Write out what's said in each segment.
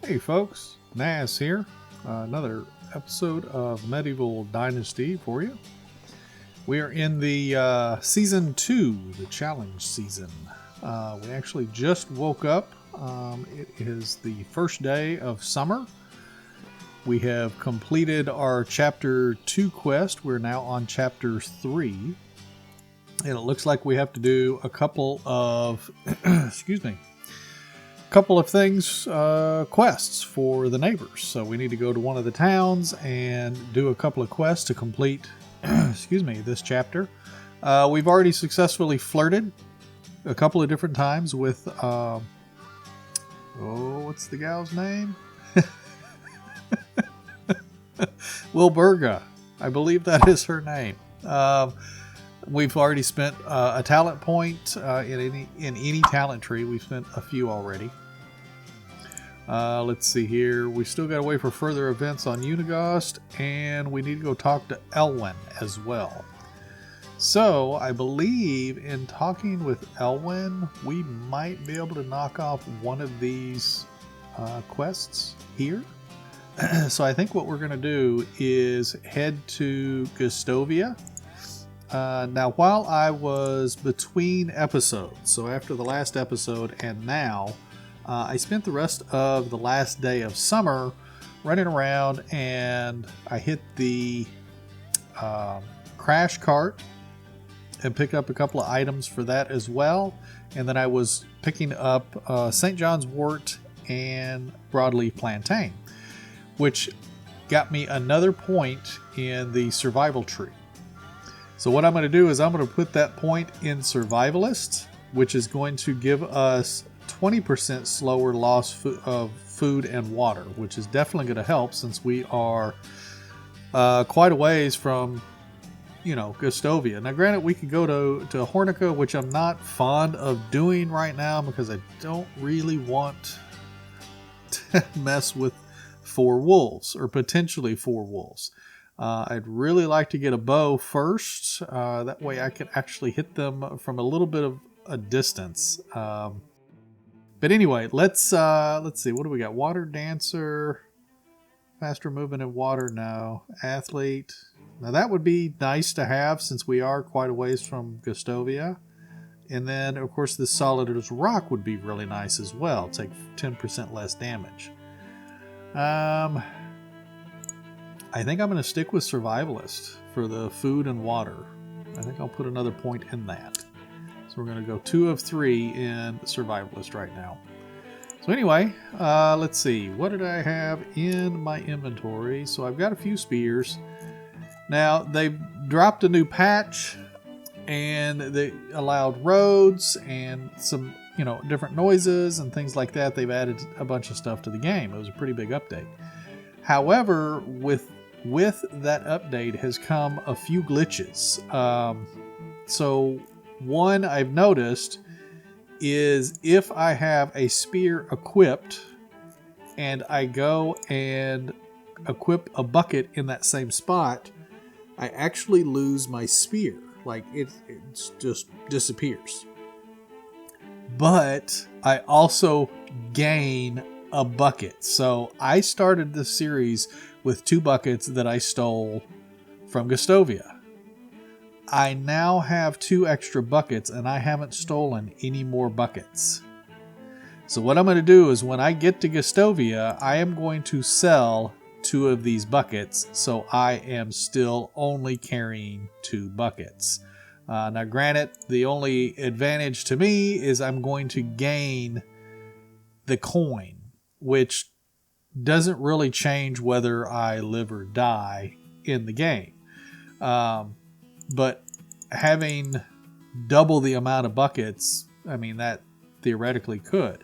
Hey folks, Nas here. Another episode of Medieval Dynasty for you. We are in the Season 2, the Challenge Season. We actually just woke up. It is the first day of summer. We have completed our Chapter 2 quest. We're now on Chapter 3. And it looks like we have to do a couple of... quests for the neighbors. So we need to go to one of the towns and do a couple of quests to complete this chapter. We've already successfully flirted a couple of different times with what's the gal's name? Wilburga. I believe that is her name. We've already spent a talent point in any talent tree. We've spent a few already. Let's see here. We still got to wait for further events on Unigost, and we need to go talk to Elwyn as well. So I believe in talking with Elwyn, we might be able to knock off one of these quests here. So I think what we're going to do is head to Gustovia. Now, while I was between episodes, so after the last episode and now, I spent the rest of the last day of summer running around, and I hit the crash cart and picked up a couple of items for that as well. And then I was picking up St. John's wort and broadleaf plantain, which got me another point in the survival tree. So what I'm going to do is I'm going to put that point in Survivalist, which is going to give us 20% slower loss of food and water, which is definitely going to help since we are quite a ways from, Gustovia. Now, granted, we could go to Hornica, which I'm not fond of doing right now because I don't really want to mess with 4 wolves, or potentially 4 wolves. I'd really like to get a bow first. That way I can actually hit them from a little bit of a distance. But anyway, let's see. What do we got? Water dancer, faster movement in water. No. Athlete. Now that would be nice to have since we are quite a ways from Gustovia. And then, of course, this solid as rock would be really nice as well. Take 10% less damage. I think I'm going to stick with Survivalist for the food and water. I think I'll put another point in that. So we're going to go 2 of 3 in Survivalist right now. So anyway, let's see. What did I have in my inventory? So I've got a few spears. Now, they've dropped a new patch, and they allowed roads and some, different noises and things like that. They've added a bunch of stuff to the game. It was a pretty big update. However, with that update has come a few glitches. So one I've noticed is if I have a spear equipped and I go and equip a bucket in that same spot, I actually lose my spear. Like it just disappears. But I also gain a bucket. So I started this series with 2 buckets that I stole from Gustovia. I now have 2 extra buckets and I haven't stolen any more buckets. So what I'm going to do is when I get to Gustovia, I am going to sell 2 of these buckets, so I am still only carrying 2 buckets. Now granted, the only advantage to me is I'm going to gain the coin, which doesn't really change whether I live or die in the game. But having double the amount of buckets, that theoretically could.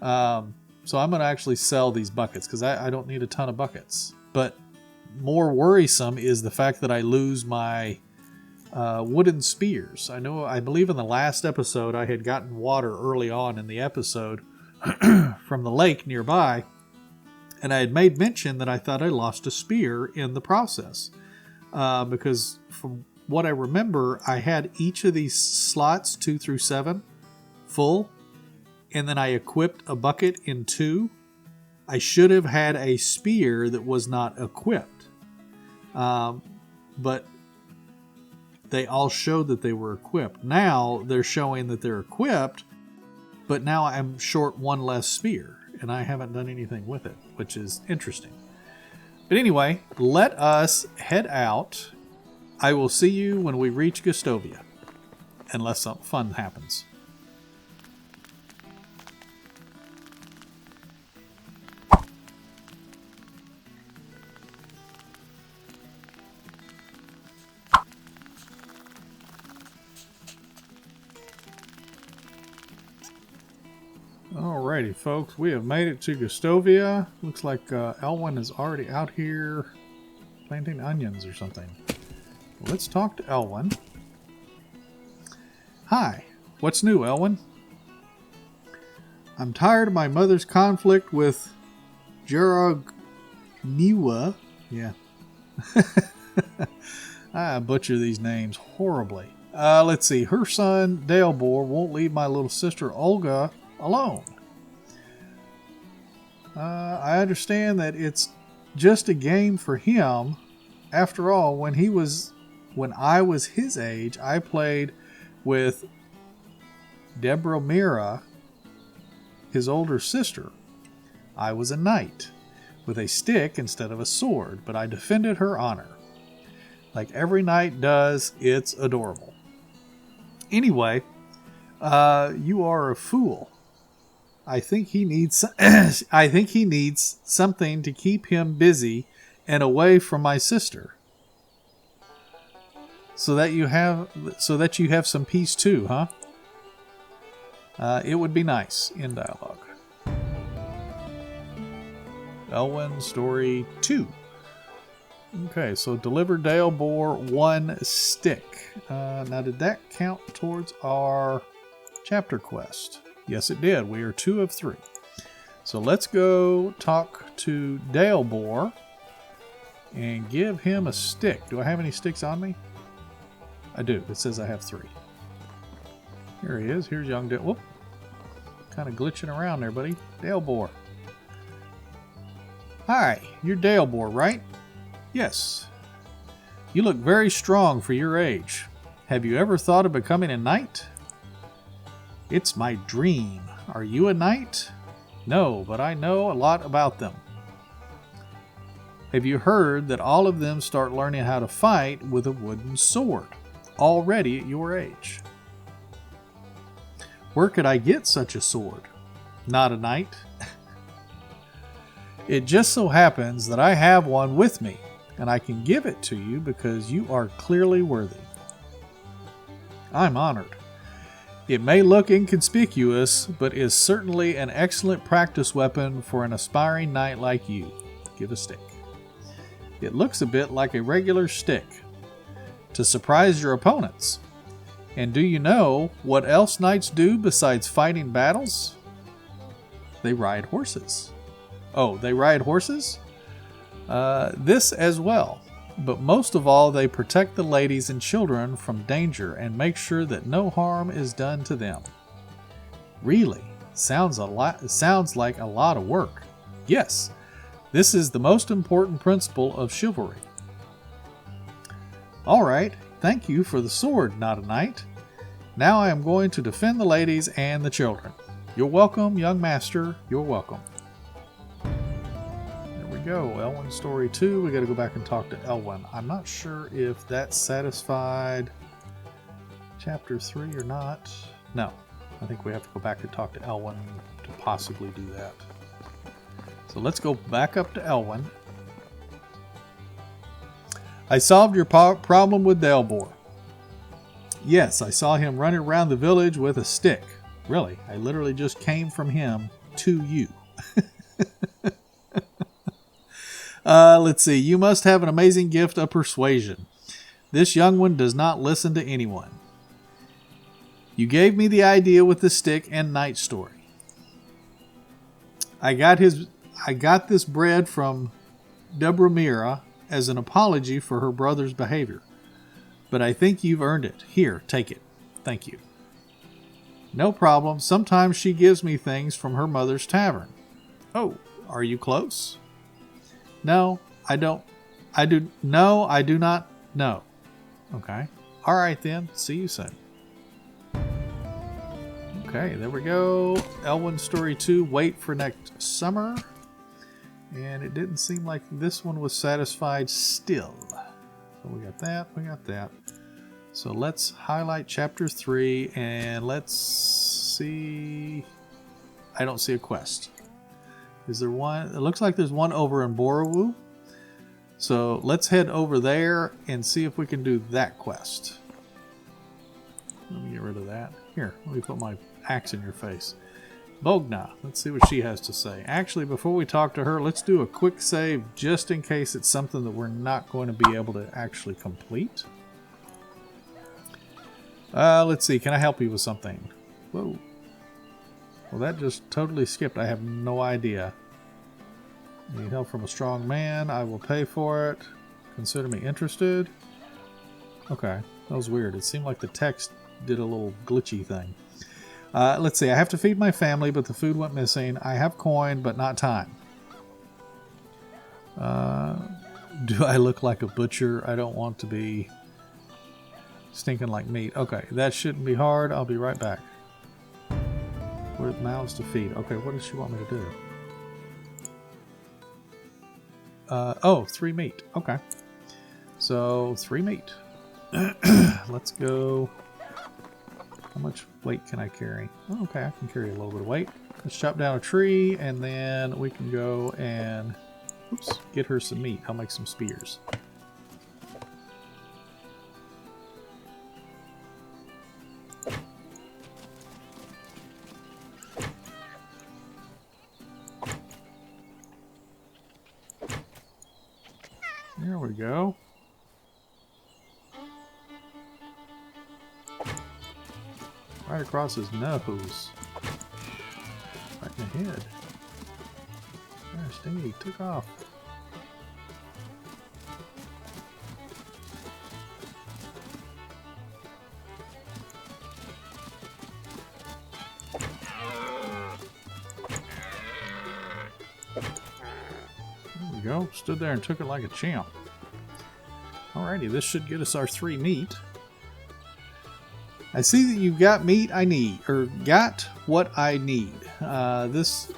So I'm going to actually sell these buckets because I don't need a ton of buckets. But more worrisome is the fact that I lose my wooden spears. I believe in the last episode I had gotten water early on in the episode from the lake nearby, and I had made mention that I thought I lost a spear in the process, because from what I remember, I had each of these slots 2 through 7 full, and then I equipped a bucket in 2, I should have had a spear that was not equipped. But they all showed that they were equipped. Now they're showing that they're equipped, but now I'm short one less spear, and I haven't done anything with it, which is interesting. But anyway, let us head out. I will see you when we reach Gustovia, unless something fun happens. Alrighty, folks, we have made it to Gustovia. Looks like Elwyn is already out here planting onions or something. Let's talk to Elwyn. Hi, what's new, Elwyn? I'm tired of my mother's conflict with Jaragniwa. Yeah. I butcher these names horribly. Let's see. Her son, DALEBOR, won't leave my little sister, Olga, alone. I understand that it's just a game for him. After all, when I was his age, I played with Debromira, his older sister. I was a knight with a stick instead of a sword, but I defended her honor. Like every knight does. It's adorable. Anyway, you are a fool. I think he needs something to keep him busy and away from my sister. So that you have some peace too, huh? It would be nice. In dialogue. ALWIN Story 2. Okay, so deliver DALEBOR 1 stick. Now, did that count towards our chapter quest? Yes, it did. We are 2 of 3. So let's go talk to DALEBOR and give him a stick. Do I have any sticks on me? I do. It says I have 3. Here he is. Here's young DALEBOR. Whoop. Kind of glitching around there, buddy. DALEBOR. Hi, you're DALEBOR, right? Yes. You look very strong for your age. Have you ever thought of becoming a knight? It's my dream. Are you a knight? No, but I know a lot about them. Have you heard that all of them start learning how to fight with a wooden sword, already at your age? Where could I get such a sword? Not a knight. It just so happens that I have one with me, and I can give it to you because you are clearly worthy. I'm honored. It may look inconspicuous, but is certainly an excellent practice weapon for an aspiring knight like you. Give a stick. It looks a bit like a regular stick to surprise your opponents. And do you know what else knights do besides fighting battles? They ride horses. Oh, they ride horses? This as well. But most of all, they protect the ladies and children from danger and make sure that no harm is done to them. Really? Sounds like a lot of work. Yes, this is the most important principle of chivalry. All right, thank you for the sword, not a knight. Now I am going to defend the ladies and the children. You're welcome, young master. You're welcome. Go. ALWIN Story 2. We got to go back and talk to Elwyn. I'm not sure if that satisfied chapter 3 or not. No. I think we have to go back and talk to Elwyn to possibly do that. So let's go back up to Elwyn. I solved your problem with DALEBOR. Yes, I saw him running around the village with a stick. Really, I literally just came from him to you. Let's see. You must have an amazing gift of persuasion. This young one does not listen to anyone. You gave me the idea with the stick and night story. I got this bread from Debromira as an apology for her brother's behavior. But I think you've earned it. Here, take it. Thank you. No problem. Sometimes she gives me things from her mother's tavern. Oh, Are you close? No, I don't. I do. No, I do not know. Okay. All right then. See you soon. Okay, there we go. Elwyn Story 2, wait for next summer. And it didn't seem like this one was satisfied still. So we got that, we got that. So let's highlight chapter 3 and let's see. I don't see a quest. Is there one? It looks like there's one over in Borowu. So let's head over there and see if we can do that quest. Let me get rid of that. Here, let me put my axe in your face. Bogna, let's see what she has to say. Actually, before we talk to her, let's do a quick save just in case it's something that we're not going to be able to actually complete. Let's see, can I help you with something? Whoa. Well, that just totally skipped. I have no idea. Need help from a strong man. I will pay for it. Consider me interested. Okay, that was weird. It seemed like the text did a little glitchy thing. Let's see. I have to feed my family, but the food went missing. I have coin, but not time. Do I look like a butcher? I don't want to be stinking like meat. Okay, that shouldn't be hard. I'll be right back. What are mouths to feed? Okay, what does she want me to do? Oh, 3 meat. Okay. So, 3 meat. Let's go. How much weight can I carry? Oh, okay, I can carry a little bit of weight. Let's chop down a tree, and then we can go and get her some meat. I'll make some spears. There we go. Right across his nose. Right in the head. There, Stingy took off. There we go. Stood there and took it like a champ. Alrighty, this should get us our 3 meat. I see that you've got meat I need, or got what I need. This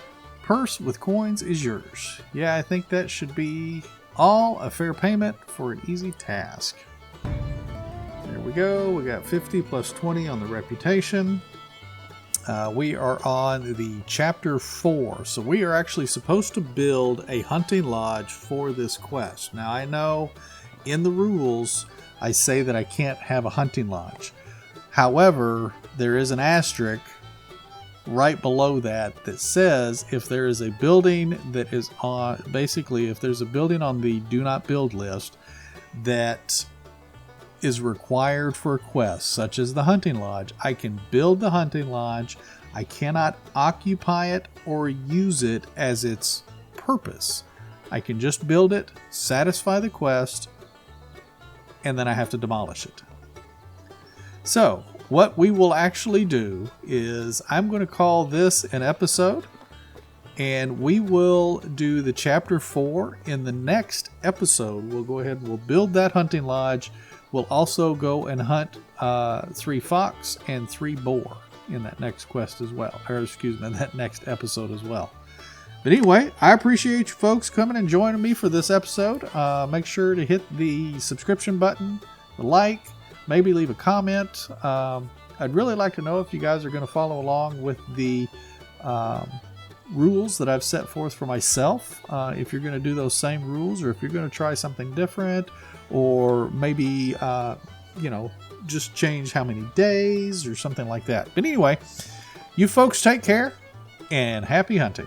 purse with coins is yours. Yeah, I think that should be all a fair payment for an easy task. There we go. We got 50 plus 20 on the reputation. We are on the chapter 4, so we are actually supposed to build a hunting lodge for this quest. Now I know in the rules I say that I can't have a hunting lodge. However, there is an asterisk right below that that says if there is a building that is on, basically if there's a building on the do not build list that is required for a quest, such as the hunting lodge, I can build the hunting lodge. I cannot occupy it or use it as its purpose. I can just build it, satisfy the quest, and then I have to demolish it. So, what we will actually do is I'm going to call this an episode, and we will do the chapter 4 in the next episode. We'll go ahead and we'll build that hunting lodge. We'll also go and hunt 3 fox and 3 boar in that next quest as well, or excuse me, that next episode as well. But anyway, I appreciate you folks coming and joining me for this episode. Make sure to hit the subscription button, the like, maybe leave a comment. I'd really like to know if you guys are going to follow along with the rules that I've set forth for myself. If you're going to do those same rules, or if you're going to try something different, or maybe, you know, just change how many days or something like that. But anyway, you folks take care and happy hunting.